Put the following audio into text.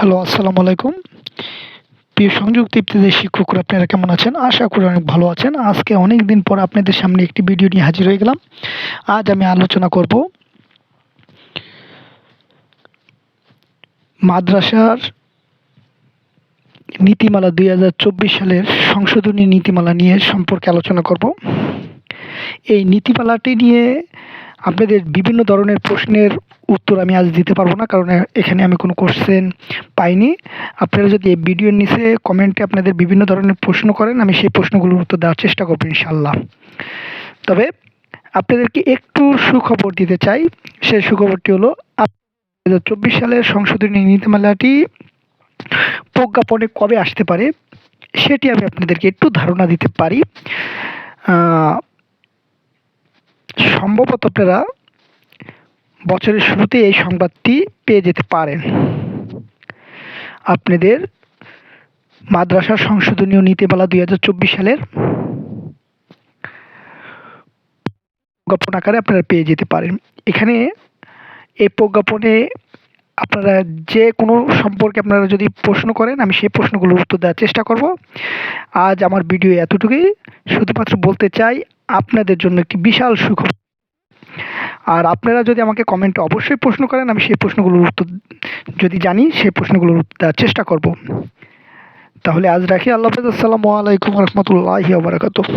Hello, আসসালামু আলাইকুম। প্রিয় সংযুক্ত ইফতেদায়ী শিক্ষকরা আপনারা কেমন আছেন? আশা করি অনেক ভালো আছেন। আজকে অনেকদিন পর আপনাদের সামনে একটি ভিডিও নিয়ে হাজির হয়ে গেলাম। আজ আমি আলোচনা করব মাদ্রাসার নীতিমালা ২০২৪ সালের সংশোধনী নীতিমালা নিয়ে সম্পর্কে আলোচনা করব। এই নীতিমালাটি নিয়ে আপনাদের বিভিন্ন ধরনের প্রশ্নের উত্তর আমি আজ দিতে পারবো না, কারণ এখানে আমি কোনো কোশ্চেন পাইনি। আপনারা যদি এই ভিডিওর নিচে কমেন্টে আপনাদের বিভিন্ন ধরনের প্রশ্ন করেন, আমি সেই প্রশ্নগুলোর উত্তর দেওয়ার চেষ্টা করবো ইনশাআল্লাহ। তবে আপনাদেরকে একটু সুখবর দিতে চাই। সেই সুখবরটি হলো ২০২৪ সালের সংশোধনী নীতিমালাটি প্রজ্ঞাপনে কবে আসতে পারে সেটি আমি আপনাদেরকে একটু ধারণা দিতে পারি। সম্ভবত আপনারা বছরের শুরুতে এই সংবাদটি পেয়ে যেতে পারেন। আপনাদের মাদ্রাসা সংশোধনীয় নীতিমালা ২০২৪ সালের প্রজ্ঞাপন আকারে আপনারা পেয়ে যেতে পারেন। এখানে এই প্রজ্ঞাপনে আপনারা যে কোনো সম্পর্কে আপনারা যদি প্রশ্ন করেন, আমি সেই প্রশ্নগুলোর উত্তর দেওয়ার চেষ্টা করব। আজ আমার ভিডিও এতটুকুই। শুধুমাত্র বলতে চাই আপনাদের জন্য একটি বিশাল সুখবর। আর আপনারা যদি আমাকে কমেন্টে অবশ্যই প্রশ্ন করেন, আমি সেই প্রশ্নগুলোর উত্তর যদি জানি সেই প্রশ্নগুলোর উত্তর দেওয়ার চেষ্টা করব। তাহলে আজ রাখি। আল্লাহ হাফেজ। আসসালামু আলাইকুম রহমতুল্লাহি ওয়া বারাকাতুহু।